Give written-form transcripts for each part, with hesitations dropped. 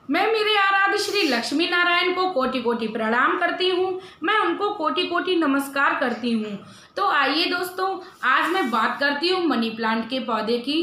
मैं मेरे आराध्य श्री लक्ष्मी नारायण को कोटि कोटि प्रणाम करती हूँ। मैं उनको कोटि कोटि नमस्कार करती हूँ। तो आइए दोस्तों, आज मैं बात करती हूँ मनी प्लांट के पौधे की।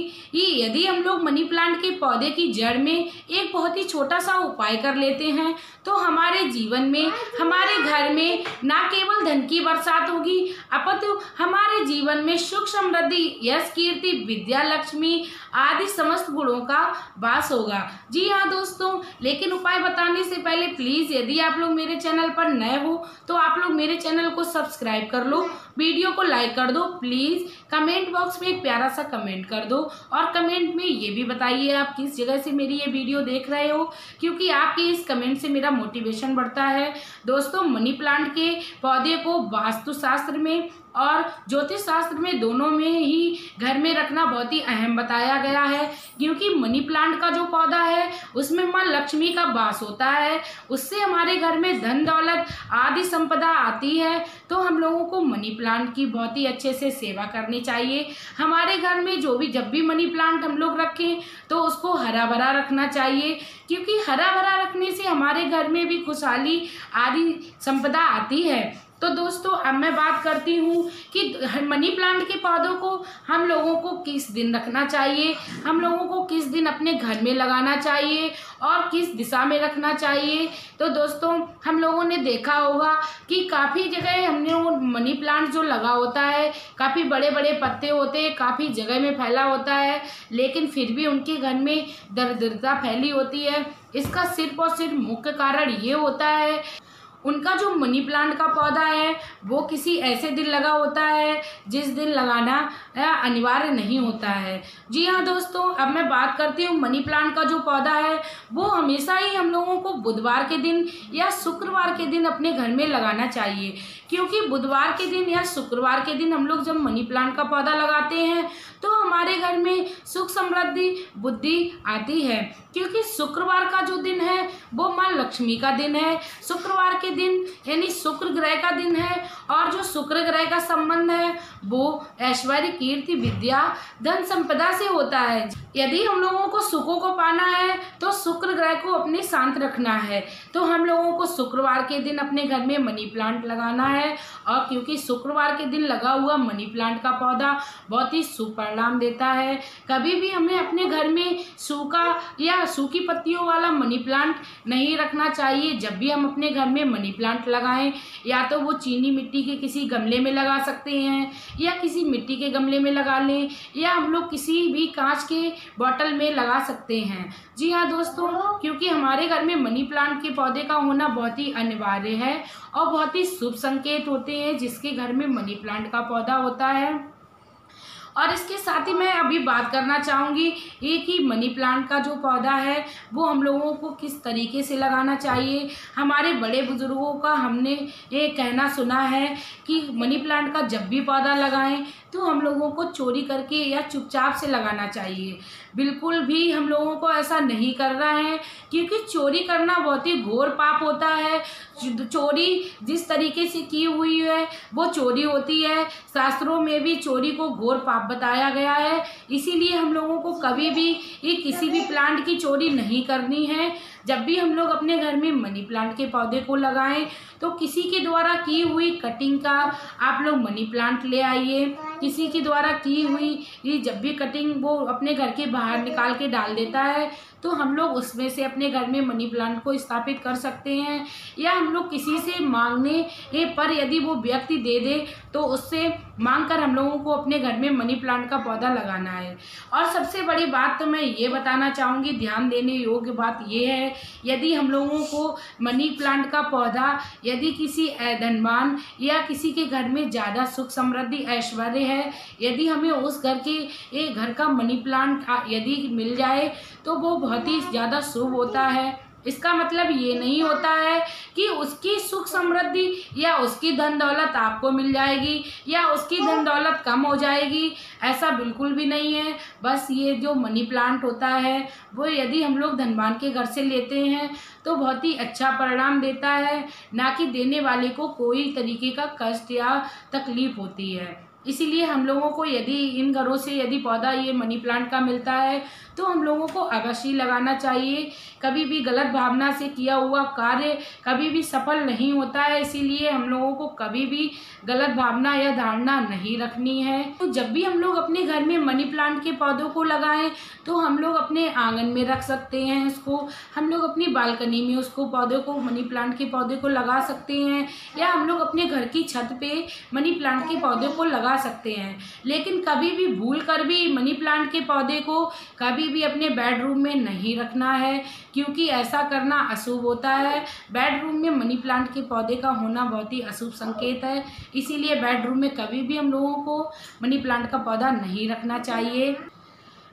यदि हम लोग मनी प्लांट के पौधे की जड़ में एक बहुत ही छोटा सा उपाय कर लेते हैं तो हमारे जीवन में, हमारे घर में न केवल धन की बरसात होगी अपितु हमारे जीवन में सुख, समृद्धि, यश, कीर्ति, विद्या, लक्ष्मी आदि समस्त गुणों का वास होगा। जी हाँ दोस्तों, लेकिन उपाय बताने से पहले प्लीज यदि आप लोग मेरे चैनल पर नए हो तो आप लोग मेरे चैनल को सब्सक्राइब कर लो, वीडियो को लाइक कर दो, प्लीज कमेंट बॉक्स में एक प्यारा सा कमेंट कर दो और कमेंट में ये भी बताइए आप किस जगह से मेरी ये वीडियो देख रहे हो, क्योंकि आपके इस कमेंट से मेरा मोटिवेशन बढ़ता है। दोस्तों, मनी प्लांट के पौधे को वास्तुशास्त्र में और ज्योतिष शास्त्र में दोनों में ही घर में रखना बहुत ही अहम बताया गया है, क्योंकि मनी प्लांट का जो पौधा है उसमें मां लक्ष्मी का वास होता है। उससे हमारे घर में धन दौलत आदि संपदा आती है। तो हम लोगों को मनी प्लांट की बहुत ही अच्छे से सेवा करनी चाहिए। हमारे घर में जब भी मनी प्लांट हम लोग रखें तो उसको हरा भरा रखना चाहिए, क्योंकि हरा भरा रखने से हमारे घर में भी खुशहाली आदि संपदा आती है। तो दोस्तों, अब मैं बात करती हूँ कि मनी प्लांट के पौधों को हम लोगों को किस दिन रखना चाहिए, हम लोगों को किस दिन अपने घर में लगाना चाहिए और किस दिशा में रखना चाहिए। तो दोस्तों, हम लोगों ने देखा होगा कि काफ़ी जगह हमने वो मनी प्लांट जो लगा होता है, काफ़ी बड़े बड़े पत्ते होते हैं, काफ़ी जगह में फैला होता है, लेकिन फिर भी उनके घर में दरिद्रता फैली होती है। इसका सिर्फ और सिर्फ मुख्य कारण ये होता है, उनका जो मनी प्लांट का पौधा है वो किसी ऐसे दिन लगा होता है जिस दिन लगाना अनिवार्य नहीं होता है। जी हाँ दोस्तों, अब मैं बात करती हूँ मनी प्लांट का जो पौधा है वो हमेशा ही हम लोगों को बुधवार के दिन या शुक्रवार के दिन अपने घर में लगाना चाहिए, क्योंकि बुधवार के दिन या शुक्रवार के दिन हम लोग जब मनी प्लांट का पौधा लगाते हैं तो हमारे घर में सुख, समृद्धि, बुद्धि आती है, क्योंकि शुक्रवार का जो दिन है वो माँ लक्ष्मी का दिन है। शुक्रवार के दिन यानी शुक्र ग्रह का दिन है और जो शुक्र ग्रह का संबंध है वो ऐश्वर्य, कीर्ति, विद्या, धन संपदा से होता है। यदि हम लोगों को सुखों को पाना है तो शुक्र ग्रह को अपने शांत रखना है, तो हम लोगों को शुक्रवार के दिन अपने घर में मनी प्लांट लगाना है। और क्योंकि शुक्रवार के दिन लगा हुआ मनी प्लांट का पौधा बहुत ही शुभ परिणाम देता है। कभी भी हमें अपने घर में सूखा या सूखी पत्तियों वाला मनी प्लांट नहीं रखना चाहिए। जब भी हम अपने घर में मनी प्लांट लगाएं, या तो वो चीनी मिट्टी के किसी गमले में लगा सकते हैं या किसी मिट्टी के गमले में लगा लें, या हम लोग किसी भी कांच के बॉटल में लगा सकते हैं। जी हाँ दोस्तों, क्योंकि हमारे घर में मनी प्लांट के पौधे का होना बहुत ही अनिवार्य है और बहुत ही शुभ संकेत होते हैं जिसके घर में मनी प्लांट का पौधा होता है। और इसके साथ ही मैं अभी बात करना चाहूँगी ये कि मनी प्लांट का जो पौधा है वो हम लोगों को किस तरीके से लगाना चाहिए। हमारे बड़े बुजुर्गों का हमने ये कहना सुना है कि मनी प्लांट का जब भी पौधा लगाएं तो हम लोगों को चोरी करके या चुपचाप से लगाना चाहिए। बिल्कुल भी हम लोगों को ऐसा नहीं करना है, क्योंकि चोरी करना बहुत ही घोर पाप होता है। चोरी जिस तरीके से की हुई है वो चोरी होती है। शास्त्रों में भी चोरी को घोर पाप बताया गया है। इसीलिए हम लोगों को कभी भी ये किसी भी प्लांट की चोरी नहीं करनी है। जब भी हम लोग अपने घर में मनी प्लांट के पौधे को लगाएं तो किसी के द्वारा की हुई कटिंग का आप लोग मनी प्लांट ले आइए। किसी के द्वारा की हुई ये जब भी कटिंग वो अपने घर के बाहर निकाल के डाल देता है तो हम लोग उसमें से अपने घर में मनी प्लांट को स्थापित कर सकते हैं, या हम लोग किसी से मांगने पर यदि वो व्यक्ति दे दे तो उससे मांग कर हम लोगों को अपने घर में मनी प्लांट का पौधा लगाना है। और सबसे बड़ी बात तो मैं ये बताना चाहूँगी, ध्यान देने योग्य बात ये है, यदि हम लोगों को मनी प्लांट का पौधा यदि किसी धनवान या किसी के घर में ज़्यादा सुख, समृद्धि, ऐश्वर्य है, यदि हमें उस घर का मनी प्लांट यदि मिल जाए तो वो बहुत ही ज़्यादा शुभ होता है। इसका मतलब ये नहीं होता है कि उसकी सुख, समृद्धि या उसकी धन दौलत आपको मिल जाएगी या उसकी धन दौलत कम हो जाएगी, ऐसा बिल्कुल भी नहीं है। बस ये जो मनी प्लांट होता है वो यदि हम लोग धनवान के घर से लेते हैं तो बहुत ही अच्छा परिणाम देता है, ना कि देने वाले को कोई तरीके का कष्ट या तकलीफ होती है। इसीलिए हम लोगों को यदि इन घरों से यदि पौधा ये मनी प्लांट का मिलता है तो हम लोगों को अवश्य लगाना चाहिए। कभी भी गलत भावना से किया हुआ कार्य कभी भी सफल नहीं होता है, इसीलिए हम लोगों को कभी भी गलत भावना या धारणा नहीं रखनी है। तो जब भी हम लोग अपने घर में मनी प्लांट के पौधों को लगाएं तो हम लोग अपने आंगन में रख सकते हैं उसको, हम लोग अपनी बालकनी में उसको पौधे को मनी प्लांट के पौधे को लगा सकते हैं, या हम लोग अपने घर की छत पे मनी प्लांट के पौधे को लगा सकते हैं। लेकिन कभी भी भूल कर भी मनी प्लांट के पौधे को कभी भी अपने बेडरूम में नहीं रखना है, क्योंकि ऐसा करना अशुभ होता है। बेडरूम में मनी प्लांट के पौधे का होना बहुत ही अशुभ संकेत है, इसीलिए बेडरूम में कभी भी हम लोगों को मनी प्लांट का पौधा नहीं रखना चाहिए।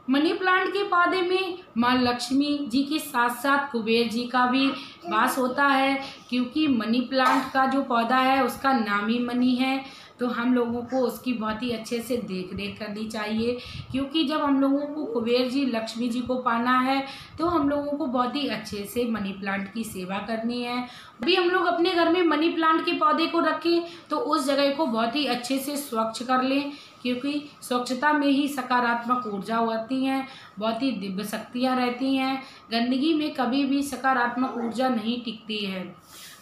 मनी प्लांट के पौधे में माँ लक्ष्मी जी के साथ साथ कुबेर जी का भी वास होता है, क्योंकि मनी प्लांट का जो पौधा है उसका नाम ही मनी है। तो हम लोगों को उसकी बहुत ही अच्छे से देख रेख करनी चाहिए, क्योंकि जब हम लोगों को कुबेर जी लक्ष्मी जी को पाना है तो हम लोगों को बहुत ही अच्छे से मनी प्लांट की सेवा करनी है। अभी हम लोग अपने घर में मनी प्लांट के पौधे को रखें तो उस जगह को बहुत ही अच्छे से स्वच्छ कर लें, क्योंकि स्वच्छता में ही सकारात्मक ऊर्जा होती है, बहुत ही दिव्य शक्तियाँ रहती हैं। गंदगी में कभी भी सकारात्मक ऊर्जा नहीं टिकती है।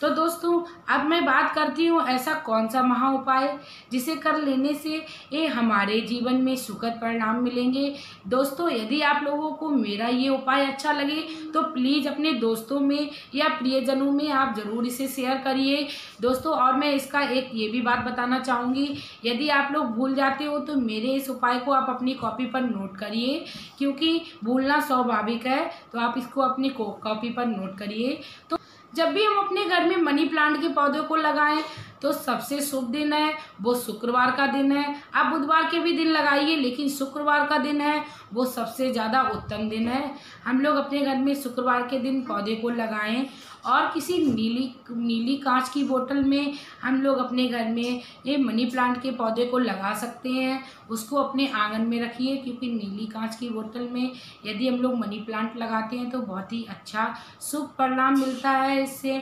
तो दोस्तों अब मैं बात करती हूँ ऐसा कौन सा महा उपाय जिसे कर लेने से ये हमारे जीवन में सुखद परिणाम मिलेंगे। दोस्तों यदि आप लोगों को मेरा ये उपाय अच्छा लगे तो प्लीज़ अपने दोस्तों में या प्रियजनों में आप ज़रूर इसे शेयर करिए दोस्तों। और मैं इसका एक ये भी बात बताना चाहूँगी, यदि आप लोग भूल जाते हो तो मेरे इस उपाय को आप अपनी कॉपी पर नोट करिए, क्योंकि भूलना स्वाभाविक है, तो आप इसको अपनी कॉपी पर नोट करिए। तो जब भी हम अपने घर में मनी प्लांट के पौधों को लगाएं तो सबसे शुभ दिन है वो शुक्रवार का दिन है। आप बुधवार के भी दिन लगाइए, लेकिन शुक्रवार का दिन है वो सबसे ज़्यादा उत्तम दिन है। हम लोग अपने घर में शुक्रवार के दिन पौधे को लगाएं और किसी नीली कांच की बोतल में हम लोग अपने घर में ये मनी प्लांट के पौधे को लगा सकते हैं। उसको अपने आंगन में रखिए, क्योंकि नीली कांच की बोतल में यदि हम लोग मनी प्लांट लगाते हैं तो बहुत ही अच्छा शुभ परिणाम मिलता है इससे।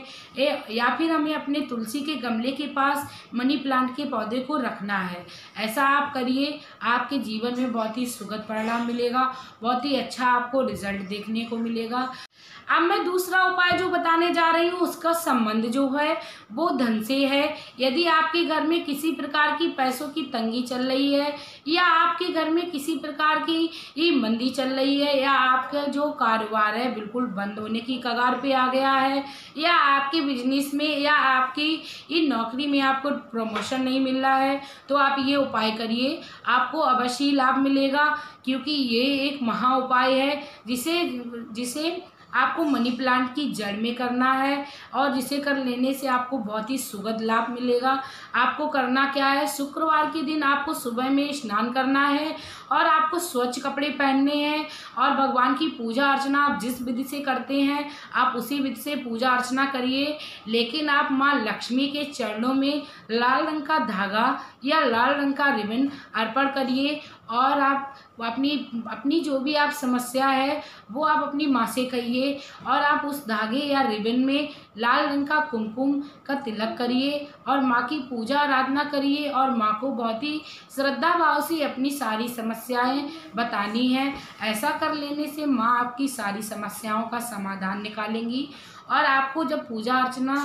या फिर हमें अपने तुलसी के गमले के पास मनी प्लांट के पौधे को रखना है। ऐसा आप करिए, आपके जीवन में बहुत ही सुखद परिणाम मिलेगा, बहुत ही अच्छा आपको रिजल्ट देखने को मिलेगा। अब मैं दूसरा उपाय जो बताने जा रही हूँ उसका संबंध जो है वो धन से है। यदि आपके घर में किसी प्रकार की पैसों की तंगी चल रही है, या आपके घर में किसी प्रकार की मंदी चल रही है, या आपका जो कारोबार है बिल्कुल बंद होने की कगार पे आ गया है, या आपके बिजनेस में या आपकी नौकरी में आपको प्रमोशन नहीं मिल रहा है, तो आप ये उपाय करिए, आपको अवश्य लाभ मिलेगा। क्योंकि ये एक महा उपाय है जिसे आपको मनी प्लांट की जड़ में करना है, और जिसे कर लेने से आपको बहुत ही सुखद लाभ मिलेगा। आपको करना क्या है, शुक्रवार के दिन आपको सुबह में स्नान करना है और आपको स्वच्छ कपड़े पहनने हैं, और भगवान की पूजा अर्चना आप जिस विधि से करते हैं आप उसी विधि से पूजा अर्चना करिए। लेकिन आप माँ लक्ष्मी के चरणों में लाल रंग का धागा या लाल रंग का रिबन अर्पण करिए, और आप अपनी जो भी आप समस्या है वो आप अपनी माँ से कहिए, और आप उस धागे या रिबन में लाल रंग का कुमकुम का तिलक करिए और माँ की पूजा आराधना करिए, और माँ को बहुत ही श्रद्धा भाव से अपनी सारी समस्याएं बतानी है। ऐसा कर लेने से माँ आपकी सारी समस्याओं का समाधान निकालेंगी। और आपको जब पूजा अर्चना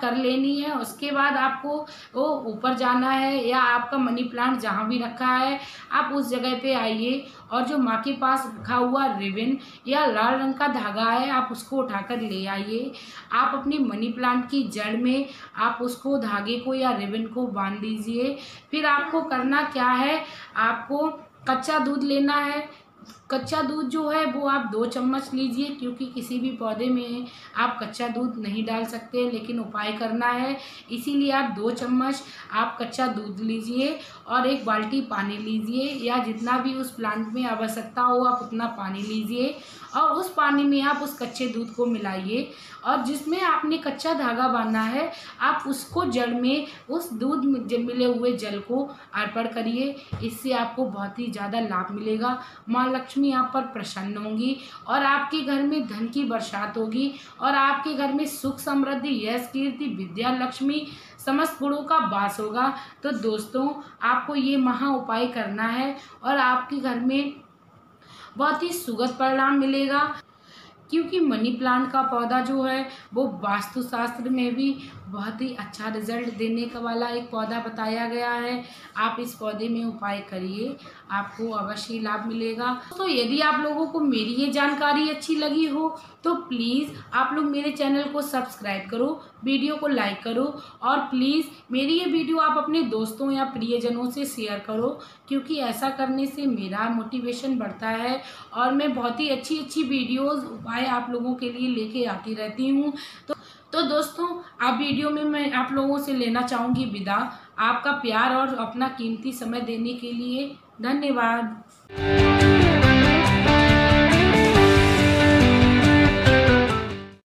कर लेनी है उसके बाद आपको वो ऊपर जाना है, या आपका मनी प्लांट जहाँ भी रखा है आप उस जगह पे आइए, और जो माँ के पास रखा हुआ रिबन या लाल रंग का धागा है आप उसको उठाकर ले आइए। आप अपनी मनी प्लांट की जड़ में आप उसको धागे को या रिबन को बांध दीजिए। फिर आपको करना क्या है, आपको कच्चा दूध लेना है। कच्चा दूध जो है वो आप 2 चम्मच लीजिए, क्योंकि किसी भी पौधे में आप कच्चा दूध नहीं डाल सकते, लेकिन उपाय करना है इसीलिए आप 2 चम्मच आप कच्चा दूध लीजिए, और 1 बाल्टी पानी लीजिए, या जितना भी उस प्लांट में आवश्यकता हो आप उतना पानी लीजिए, और उस पानी में आप उस कच्चे दूध को मिलाइए, और जिसमें आपने कच्चा धागा बांधा है आप उसको जड़ में उस दूध में मिले हुए जल को अर्पण करिए। इससे आपको बहुत ही ज़्यादा लाभ मिलेगा। माँ लक्ष्मी लक्ष्मी आप पर प्रसन्न होंगी और आपके घर में धन की बरसात होगी और आपके घर में सुख समृद्धि यश कीर्ति विद्या लक्ष्मी समस्त गुणों का वास होगा। तो दोस्तों आपको ये महा उपाय करना है और आपके घर में बहुत ही सुखद परिणाम मिलेगा, क्योंकि मनी प्लांट का पौधा जो है वो वास्तुशास्त्र में भी बहुत ही अच्छा रिजल्ट देने का वाला एक पौधा बताया गया है। आप इस पौधे में उपाय करिए, आपको अवश्य लाभ मिलेगा। तो यदि आप लोगों को मेरी ये जानकारी अच्छी लगी हो तो प्लीज़ आप लोग मेरे चैनल को सब्सक्राइब करो, वीडियो को लाइक करो और प्लीज़ मेरी ये वीडियो आप अपने दोस्तों या प्रियजनों से शेयर करो, क्योंकि ऐसा करने से मेरा मोटिवेशन बढ़ता है और मैं बहुत ही अच्छी अच्छी वीडियोज़ उपाय आप लोगों के लिए लेके आती रहती हूँ। तो दोस्तों आप वीडियो में मैं आप लोगों से लेना चाहूँगी विदा। आपका प्यार और अपना कीमती समय देने के लिए धन्यवाद।